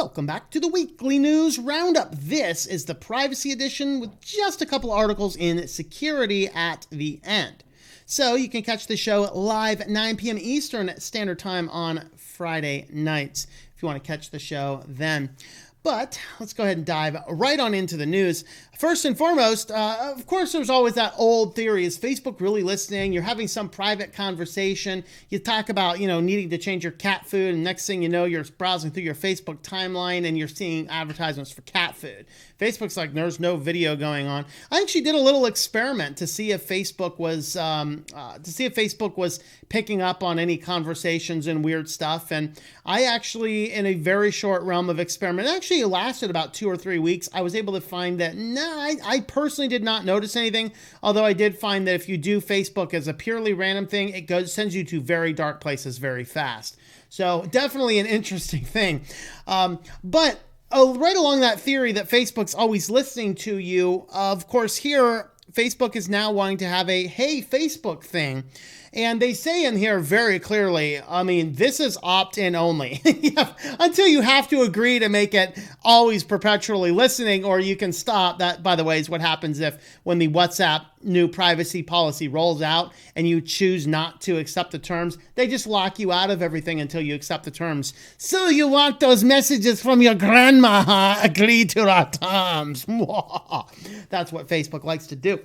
Welcome back to the weekly news roundup. This is the privacy edition with just a couple articles in security at the end. So you can catch the show live at 9 p.m. Eastern Standard Time on Friday nights if you want to catch the show then. But let's go ahead and dive right on into the news. First and foremost, of course, there's always that old theory. Is Facebook really listening? You're having some private conversation. You talk about, needing to change your cat food. And next thing you know, you're browsing through your Facebook timeline and you're seeing advertisements for cat food. Facebook's like, there's no video going on. I actually did a little experiment to see if Facebook was picking up on any conversations and weird stuff. And I actually, in a very short realm of experiment, actually it lasted about 2 or 3 weeks. I was able to find that, I personally did not notice anything. Although I did find that if you do Facebook as a purely random thing, it sends you to very dark places very fast. So definitely an interesting thing. But right along that theory that Facebook's always listening to you, of course, here, Facebook is now wanting to have a Hey Facebook thing. And they say in here very clearly, this is opt-in only. Until you have to agree to make it always perpetually listening, or you can stop. That, by the way, is what happens when the WhatsApp new privacy policy rolls out and you choose not to accept the terms. They just lock you out of everything until you accept the terms. So you want those messages from your grandma, huh? Agree to our terms. That's what Facebook likes to do.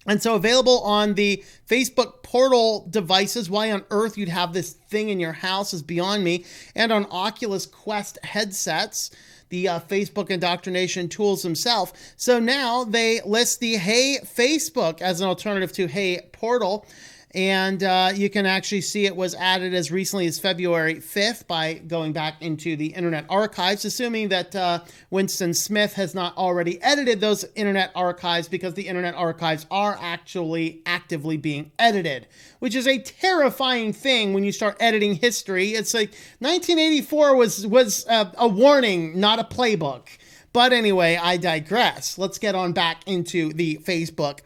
And so available on the Facebook portal devices. Why on earth you'd have this thing in your house is beyond me. And on Oculus Quest headsets, the Facebook indoctrination tools themselves. So now they list the Hey Facebook as an alternative to Hey Portal. And you can actually see it was added as recently as February 5th by going back into the Internet Archives, assuming that Winston Smith has not already edited those Internet Archives, because the Internet Archives are actually actively being edited, which is a terrifying thing when you start editing history. It's like 1984 was a warning, not a playbook. But anyway, I digress. Let's get on back into the Facebook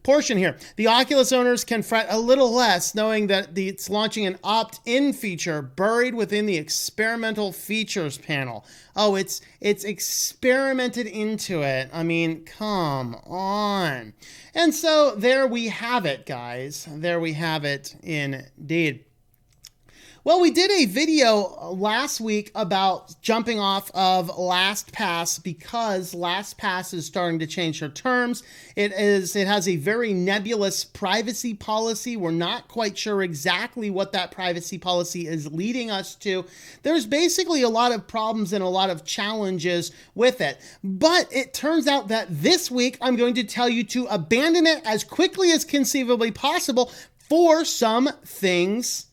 portion here. The Oculus owners can fret a little less knowing that it's launching an opt-in feature buried within the experimental features panel. Oh, it's experimented into it. Come on. And so there we have it, guys. There we have it indeed. Well, we did a video last week about jumping off of LastPass because LastPass is starting to change their terms. It has a very nebulous privacy policy. We're not quite sure exactly what that privacy policy is leading us to. There's basically a lot of problems and a lot of challenges with it. But it turns out that this week I'm going to tell you to abandon it as quickly as conceivably possible for some things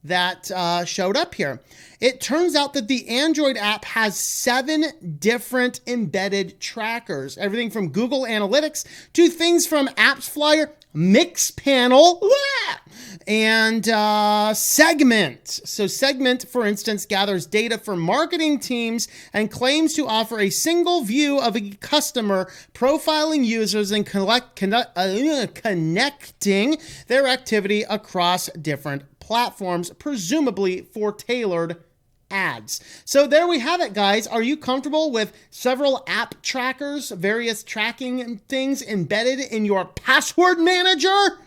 that showed up here. It turns out that the Android app has 7 different embedded trackers, everything from Google Analytics to things from Apps Flyer, Mixpanel, and Segment. So Segment, for instance, gathers data from marketing teams and claims to offer a single view of a customer, profiling users and connecting their activity across different platforms, presumably for tailored ads. So there we have it, guys. Are you comfortable with several app trackers, various tracking things embedded in your password manager?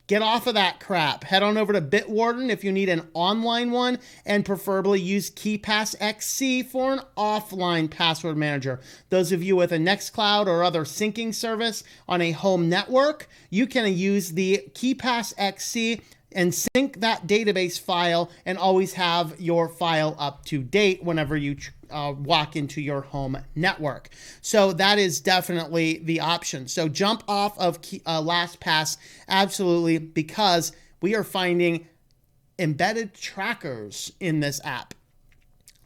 Get off of that crap. Head on over to Bitwarden if you need an online one, and preferably use KeePass XC for an offline password manager. Those of you with a Nextcloud or other syncing service on a home network, you can use the KeePass XC and sync that database file and always have your file up to date whenever you walk into your home network. So that is definitely the option. So jump off of LastPass, absolutely, because we are finding embedded trackers in this app.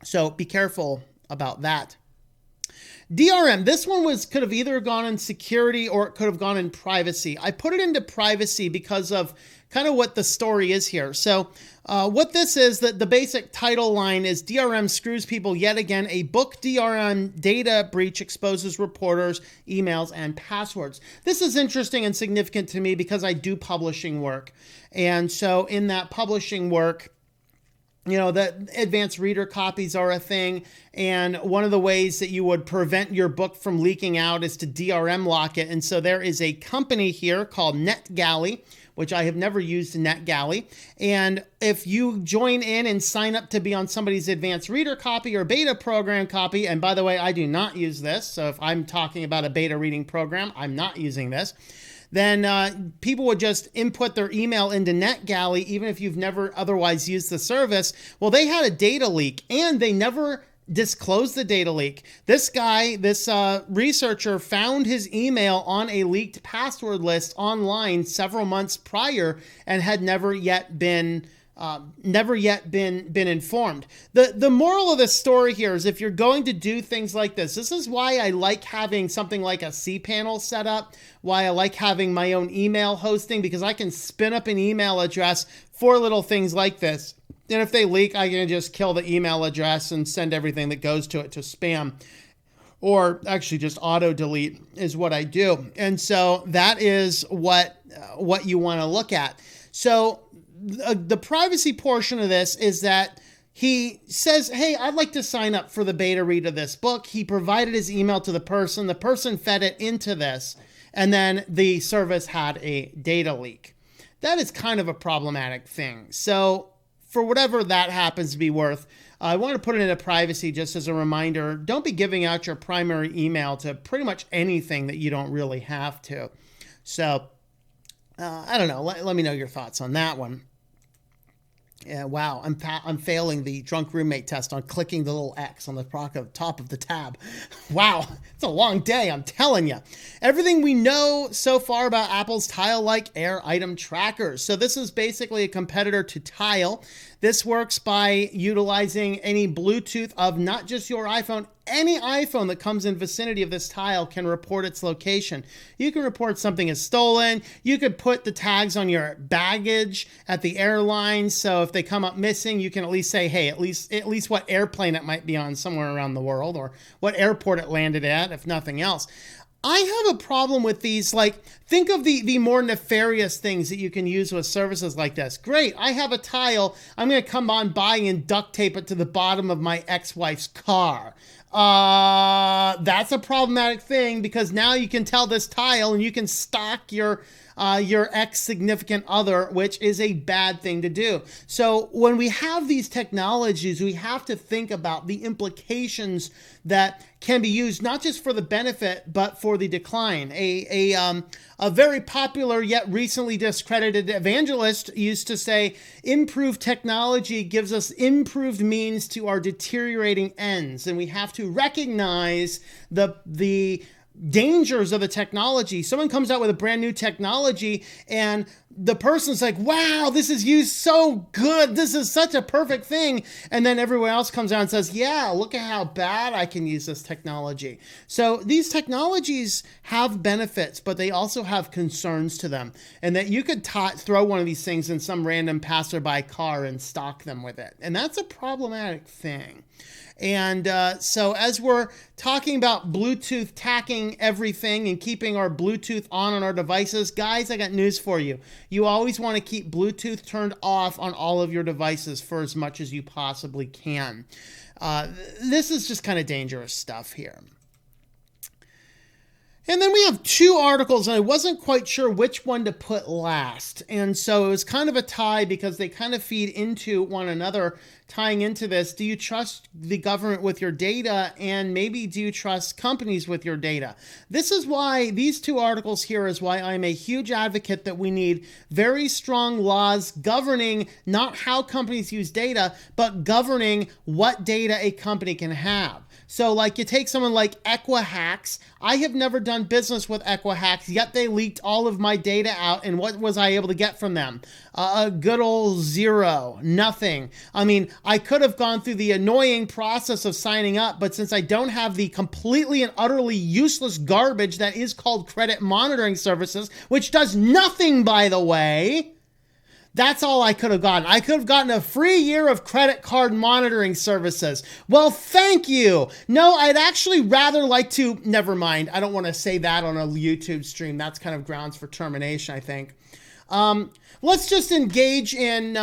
So be careful about that. DRM, this one could have either gone in security or it could have gone in privacy. I put it into privacy because of kind of what the story is here. So what this is, that the basic title line is DRM screws people yet again. A book DRM data breach exposes reporters, emails, and passwords. This is interesting and significant to me because I do publishing work. And so in that publishing work, you know, that advanced reader copies are a thing. And one of the ways that you would prevent your book from leaking out is to DRM lock it. And so there is a company here called NetGalley, which I have never used NetGalley. And if you join in and sign up to be on somebody's advanced reader copy or beta program copy, and by the way, I do not use this. So if I'm talking about a beta reading program, I'm not using this. Then people would just input their email into NetGalley, even if you've never otherwise used the service. Well, they had a data leak, and they never disclosed the data leak. This guy, this researcher, found his email on a leaked password list online several months prior and had never yet been informed. The moral of this story here is if you're going to do things like this is why I like having something like a cPanel set up, why I like having my own email hosting, because I can spin up an email address for little things like this. And if they leak, I can just kill the email address and send everything that goes to it to spam. Or actually just auto delete is what I do. And so that is what you want to look at. So the privacy portion of this is that he says, hey, I'd like to sign up for the beta read of this book. He provided his email to the person fed it into this, and then the service had a data leak. That is kind of a problematic thing. So for whatever that happens to be worth, I want to put it into privacy just as a reminder. Don't be giving out your primary email to pretty much anything that you don't really have to. So I don't know. Let me know your thoughts on that one. Yeah, wow, I'm failing the drunk roommate test on clicking the little X on the top of the tab. Wow, it's a long day, I'm telling you. Everything we know so far about Apple's Tile-like Air item trackers. So this is basically a competitor to Tile. This works by utilizing any Bluetooth of not just your iPhone. Any iPhone that comes in vicinity of this tile can report its location. You can report something is stolen. You could put the tags on your baggage at the airline. So if they come up missing, you can at least say, hey, at least what airplane it might be on somewhere around the world, or what airport it landed at, if nothing else. I have a problem with these. Like, think of the more nefarious things that you can use with services like this. Great, I have a tile. I'm going to come on by and duct tape it to the bottom of my ex-wife's car. That's a problematic thing, because now you can tell this tile and you can stalk your ex-significant other, which is a bad thing to do. So when we have these technologies, we have to think about the implications that can be used not just for the benefit, but for the decline. A very popular yet recently discredited evangelist used to say, improved technology gives us improved means to our deteriorating ends. And we have to recognize the dangers of the technology. Someone comes out with a brand new technology and the person's like, wow, this is used so good. This is such a perfect thing. And then everyone else comes out and says, yeah, look at how bad I can use this technology. So these technologies have benefits, but they also have concerns to them. And that you could throw one of these things in some random passerby car and stalk them with it. And that's a problematic thing. And so as we're talking about Bluetooth tacking everything and keeping our Bluetooth on our devices, guys, I got news for you. You always want to keep Bluetooth turned off on all of your devices for as much as you possibly can. This is just kind of dangerous stuff here. And then we have two articles, and I wasn't quite sure which one to put last. And so it was kind of a tie because they kind of feed into one another, tying into this. Do you trust the government with your data? And maybe do you trust companies with your data? This is why these two articles here is why I'm a huge advocate that we need very strong laws governing not how companies use data, but governing what data a company can have. So like you take someone like Equihacks. I have never done business with Equihacks, yet they leaked all of my data out. And what was I able to get from them? A good old zero, nothing. I mean, I could have gone through the annoying process of signing up, but since I don't have the completely and utterly useless garbage that is called credit monitoring services, which does nothing, by the way, that's all I could have gotten. I could have gotten a free year of credit card monitoring services. Well, thank you. No, I'd actually rather like to, never mind. I don't want to say that on a YouTube stream. That's kind of grounds for termination, I think. Let's just engage in,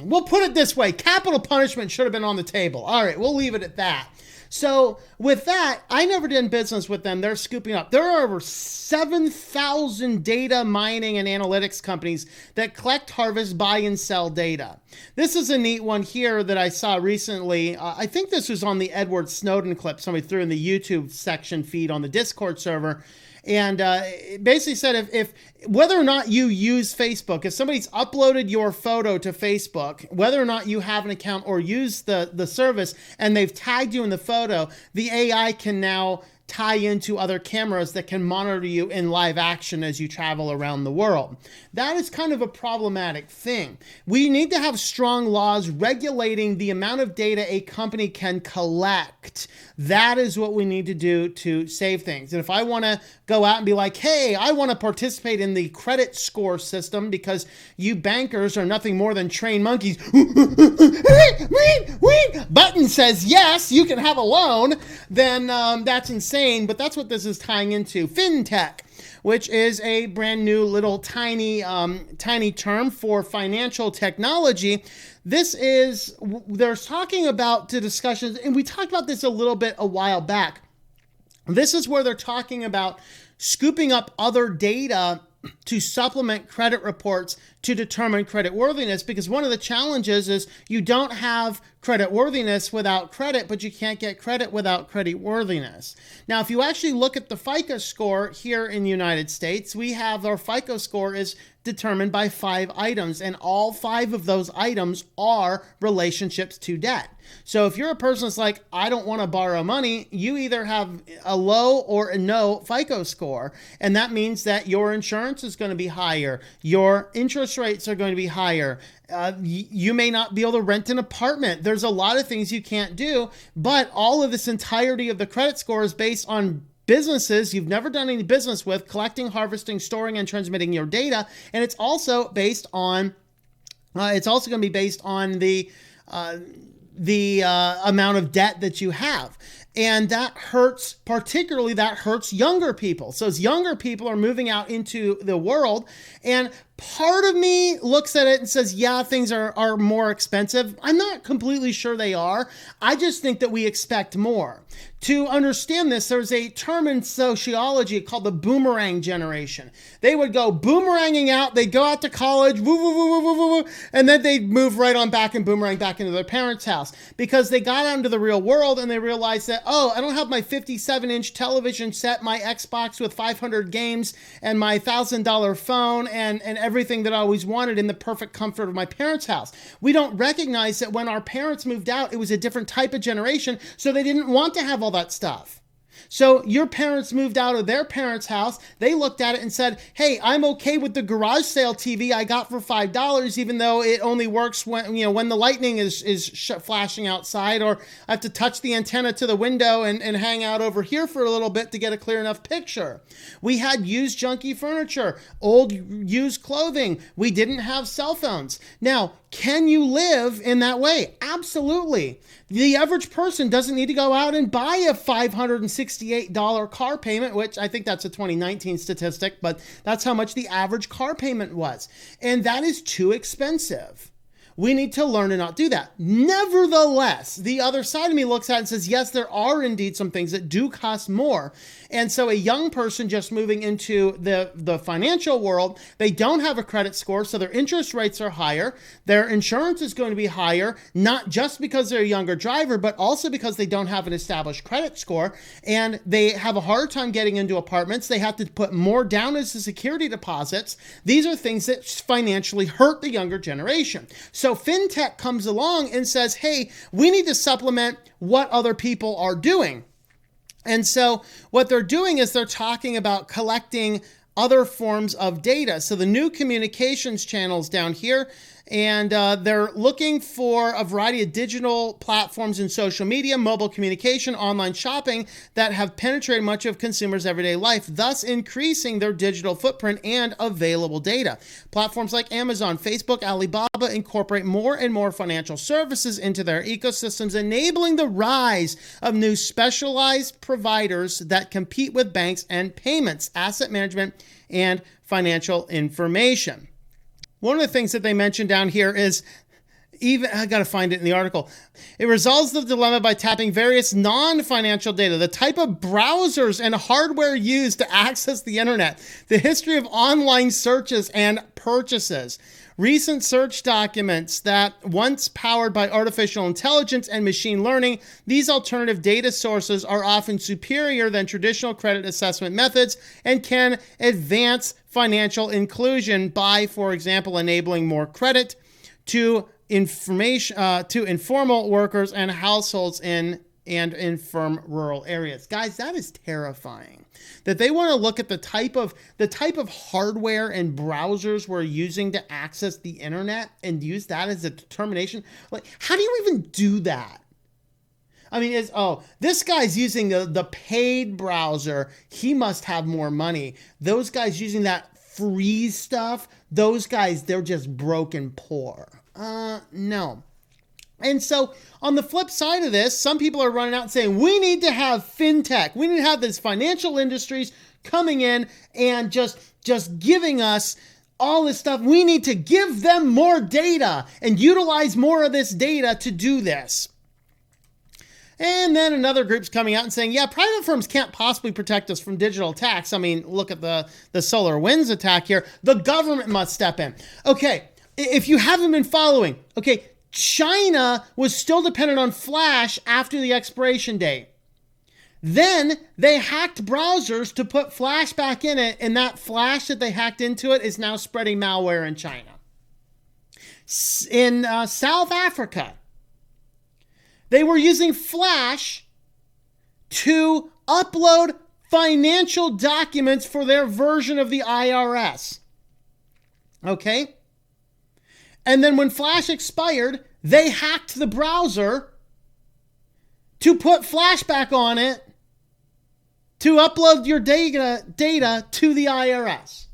we'll put it this way. Capital punishment should have been on the table. All right, we'll leave it at that. So with that, I never did business with them. They're scooping up. There are over 7,000 data mining and analytics companies that collect, harvest, buy, and sell data. This is a neat one here that I saw recently. I think this was on the Edward Snowden clip somebody threw in the YouTube section feed on the Discord server. And it basically said if whether or not you use Facebook, if somebody's uploaded your photo to Facebook, whether or not you have an account or use the service and they've tagged you in the photo, the AI can now tie into other cameras that can monitor you in live action as you travel around the world. That is kind of a problematic thing. We need to have strong laws regulating the amount of data a company can collect. That is what we need to do to save things. And if I want to go out and be like, hey, I want to participate in the credit score system because you bankers are nothing more than trained monkeys. Button says yes, you can have a loan. Then that's insane. But that's what this is tying into. FinTech, which is a brand new little tiny term for financial technology. This is, they're talking about the discussions, and we talked about this a little bit a while back. This is where they're talking about scooping up other data to supplement credit reports to determine credit worthiness, because one of the challenges is you don't have credit worthiness without credit, but you can't get credit without credit worthiness. Now, if you actually look at the FICO score here in the United States, we have our FICO score is determined by 5 items, and all 5 of those items are relationships to debt. So if you're a person that's like, I don't want to borrow money, you either have a low or a no FICO score, and that means that your insurance is going to be higher, your interest rates are going to be higher, you may not be able to rent an apartment. There's a lot of things you can't do, but all of this entirety of the credit score is based on businesses you've never done any business with, collecting, harvesting, storing, and transmitting your data. And it's also based on, it's also going to be based on the amount of debt that you have. And that hurts, particularly that hurts younger people. So as younger people are moving out into the world, and part of me looks at it and says, yeah, things are more expensive. I'm not completely sure they are. I just think that we expect more. To understand this, there's a term in sociology called the boomerang generation. They would go boomeranging out, they'd go out to college, woo, woo, woo, woo, woo, woo, and then they'd move right on back and boomerang back into their parents' house because they got out into the real world and they realized that, oh, I don't have my 57-inch television set, my Xbox with 500 games, and my $1,000 phone and everything that I always wanted in the perfect comfort of my parents' house. We don't recognize that when our parents moved out, it was a different type of generation, so they didn't want to have all that stuff. So your parents moved out of their parents' house. They looked at it and said, hey, I'm okay with the garage sale TV I got for $5, even though it only works when, when the lightning is flashing outside, or I have to touch the antenna to the window and hang out over here for a little bit to get a clear enough picture. We had used junky furniture, old used clothing. We didn't have cell phones. Now, can you live in that way? Absolutely. The average person doesn't need to go out and buy a $568 car payment, which I think that's a 2019 statistic, but that's how much the average car payment was. And that is too expensive. We need to learn to not do that. Nevertheless, the other side of me looks at it and says, yes, there are indeed some things that do cost more. And so a young person just moving into the financial world, they don't have a credit score, so their interest rates are higher. Their insurance is going to be higher, not just because they're a younger driver, but also because they don't have an established credit score. And they have a hard time getting into apartments. They have to put more down as the security deposits. These are things that financially hurt the younger generation. So FinTech comes along and says, hey, we need to supplement what other people are doing. And so what they're doing is they're talking about collecting other forms of data. So the new communications channels down here, and they're looking for a variety of digital platforms in social media, mobile communication, online shopping that have penetrated much of consumers' everyday life, thus increasing their digital footprint and available data. Platforms like Amazon, Facebook, Alibaba incorporate more and more financial services into their ecosystems, enabling the rise of new specialized providers that compete with banks and payments, asset management, and financial information. One of the things that they mentioned down here is, I got to find it in the article. It resolves the dilemma by tapping various non-financial data, the type of browsers and hardware used to access the internet, the history of online searches and purchases, recent search documents that once powered by artificial intelligence and machine learning. These alternative data sources are often superior than traditional credit assessment methods and can advance financial inclusion by, for example, enabling more credit to informal workers and households in infirm rural areas. Guys, that is terrifying. That they want to look at the type of hardware and browsers we're using to access the internet and use that as a determination. Like, how do you even do that? I mean, this guy's using the paid browser. He must have more money. Those guys using that free stuff, those guys, they're just broken poor. No. And so on the flip side of this, some people are running out and saying, we need to have FinTech. We need to have these financial industries coming in and just giving us all this stuff. We need to give them more data and utilize more of this data to do this. And then another group's coming out and saying, yeah, private firms can't possibly protect us from digital attacks. I mean, look at the SolarWinds attack here. The government must step in. Okay. If you haven't been following, okay, China was still dependent on Flash after the expiration date. Then they hacked browsers to put Flash back in it, and that Flash that they hacked into it is now spreading malware in China. In South Africa, they were using Flash to upload financial documents for their version of the IRS. Okay? And then when Flash expired, they hacked the browser to put Flash back on it to upload your data to the IRS.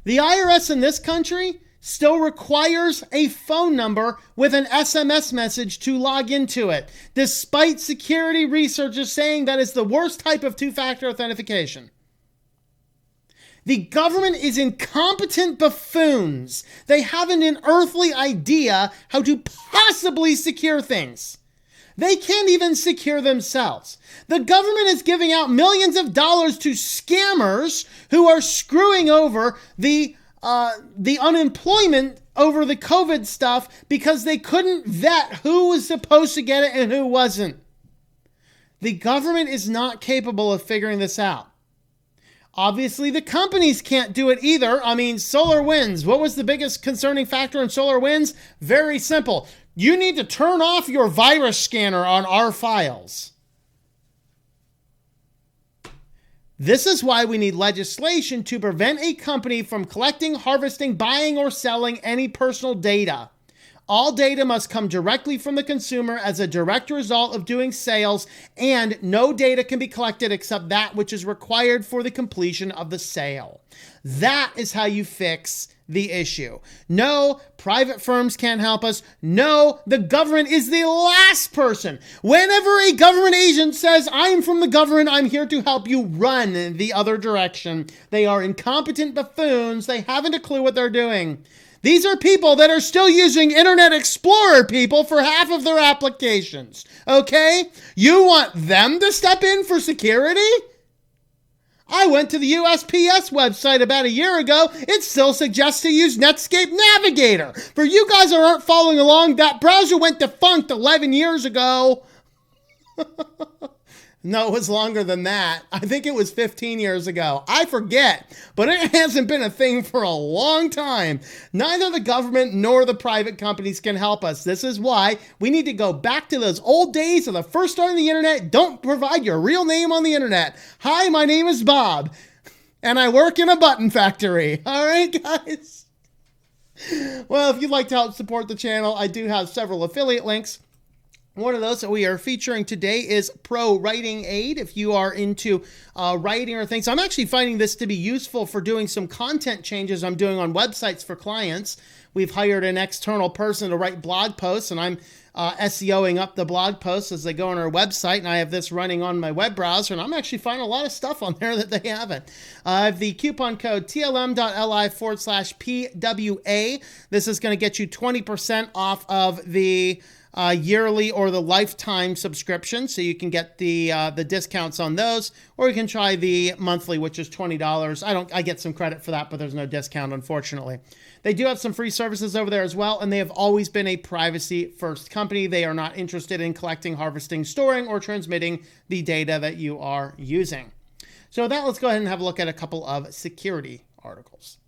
The IRS in this country still requires a phone number with an SMS message to log into it, despite security researchers saying that is the worst type of two-factor authentication. The government is incompetent buffoons. They haven't an earthly idea how to possibly secure things. They can't even secure themselves. The government is giving out millions of dollars to scammers who are screwing over the unemployment over the COVID stuff because they couldn't vet who was supposed to get it and who wasn't. The government is not capable of figuring this out. Obviously, the companies can't do it either. I mean, SolarWinds. What was the biggest concerning factor in SolarWinds? Very simple. You need to turn off your virus scanner on our files. This is why we need legislation to prevent a company from collecting, harvesting, buying, or selling any personal data. All data must come directly from the consumer as a direct result of doing sales, and no data can be collected except that which is required for the completion of the sale. That is how you fix the issue. No, private firms can't help us. No, the government is the last person. Whenever a government agent says, I'm from the government, I'm here to help you, run the other direction. They are incompetent buffoons. They haven't a clue what they're doing. These are people that are still using Internet Explorer, people, for half of their applications. Okay? You want them to step in for security? I went to the USPS website about a year ago. It still suggests to use Netscape Navigator. For you guys that aren't following along, that browser went defunct 11 years ago. No, it was longer than that. I think it was 15 years ago. I forget, but it hasn't been a thing for a long time. Neither the government nor the private companies can help us. This is why we need to go back to those old days of the first start of the internet. Don't provide your real name on the internet. Hi, my name is Bob, and I work in a button factory. All right, guys? Well, if you'd like to help support the channel, I do have several affiliate links. One of those that we are featuring today is ProWritingAid. If you are into writing or things, I'm actually finding this to be useful for doing some content changes I'm doing on websites for clients we've hired an external person to write blog posts, and I'm SEOing up the blog posts as they go on our website, and I have this running on my web browser, and I'm actually finding a lot of stuff on there that they haven't. I have the coupon code TLM.li/PWA. This is going to get you 20% off of the yearly or the lifetime subscription, so you can get the discounts on those, or you can try the monthly, which is $20. I get some credit for that, but there's no discount, unfortunately. They do have some free services over there as well, and they have always been a privacy-first company. They are not interested in collecting, harvesting, storing, or transmitting the data that you are using. So with that, let's go ahead and have a look at a couple of security articles.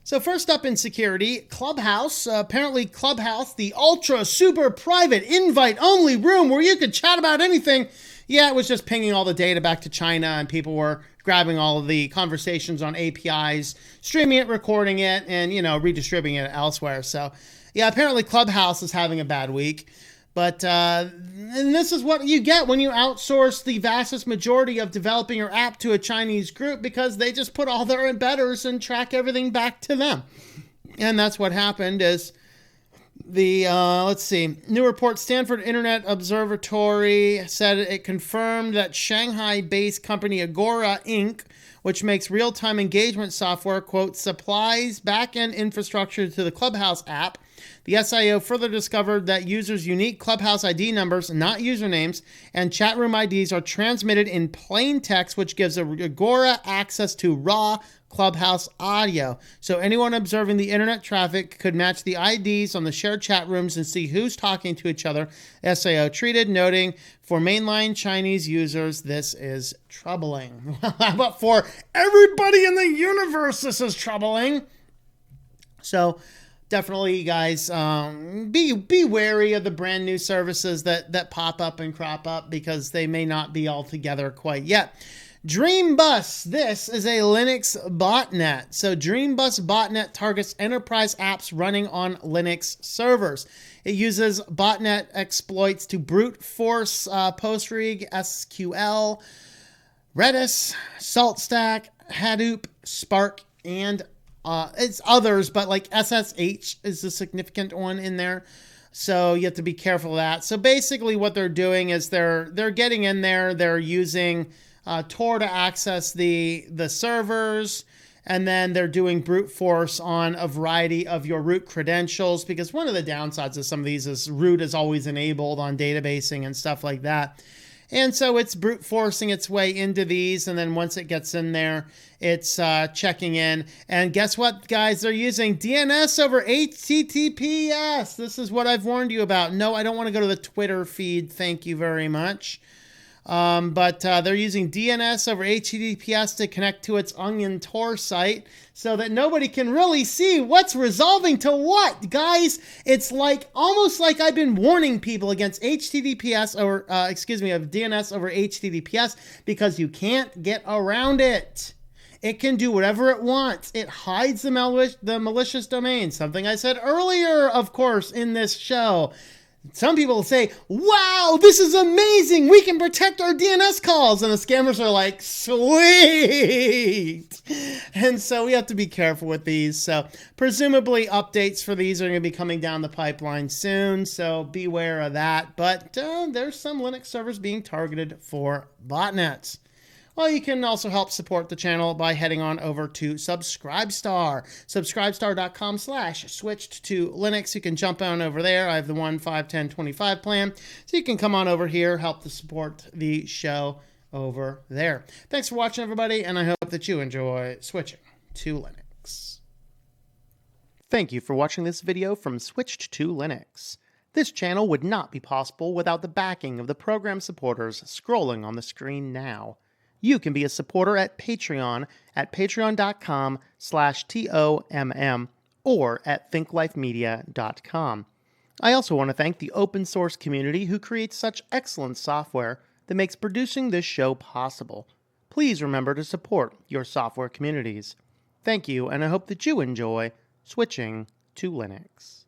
So first up in security, Clubhouse. Apparently Clubhouse, the ultra super private invite only room where you could chat about anything. Yeah, it was just pinging all the data back to China, and people were grabbing all of the conversations on APIs, streaming it, recording it, and, redistributing it elsewhere. So yeah, apparently Clubhouse is having a bad week. But and this is what you get when you outsource the vastest majority of developing your app to a Chinese group, because they just put all their embedders and track everything back to them. And that's what happened is the, let's see, new report, Stanford Internet Observatory said it confirmed that Shanghai-based company Agora Inc., which makes real-time engagement software, quote, supplies back-end infrastructure to the Clubhouse app. The SIO further discovered that users' unique Clubhouse ID numbers, not usernames, and chat room IDs are transmitted in plain text, which gives Agora access to raw Clubhouse audio. So anyone observing the internet traffic could match the IDs on the shared chat rooms and see who's talking to each other, SIO treated, noting for mainline Chinese users, this is troubling. But for everybody in the universe, this is troubling. So definitely, guys, be wary of the brand new services that pop up and crop up, because they may not be all together quite yet. DreamBus, this is a Linux botnet. So DreamBus botnet targets enterprise apps running on Linux servers. It uses botnet exploits to brute force Postgres, SQL, Redis, SaltStack, Hadoop, Spark, and it's others, but like SSH is a significant one in there. So you have to be careful of that. So basically what they're doing is they're getting in there, they're using Tor to access the servers, and then they're doing brute force on a variety of your root credentials, because one of the downsides of some of these is root is always enabled on databasing and stuff like that. And so it's brute forcing its way into these, and then once it gets in there, it's checking in. And guess what, guys? They're using DNS over HTTPS. This is what I've warned you about. No, I don't want to go to the Twitter feed. Thank you very much. But they're using DNS over HTTPS to connect to its Onion Tor site so that nobody can really see what's resolving to what. Guys, it's almost like I've been warning people against HTTPS or, of DNS over HTTPS, because you can't get around it. It can do whatever it wants. It hides the malicious domain, something I said earlier, of course, in this show. Some people say, wow, this is amazing. We can protect our DNS calls. And the scammers are like, sweet. And so we have to be careful with these. So presumably updates for these are going to be coming down the pipeline soon. So beware of that. But there's some Linux servers being targeted for botnets. Well, you can also help support the channel by heading on over to Subscribestar. Subscribestar.com/switchedtolinux. You can jump on over there. I have the 1, 5, 10, 25 plan. So you can come on over here, help to support the show over there. Thanks for watching, everybody, and I hope that you enjoy switching to Linux. Thank you for watching this video from Switched to Linux. This channel would not be possible without the backing of the program supporters scrolling on the screen now. You can be a supporter at Patreon at patreon.com/TOMM or at thinklifemedia.com. I also want to thank the open source community who creates such excellent software that makes producing this show possible. Please remember to support your software communities. Thank you, and I hope that you enjoy switching to Linux.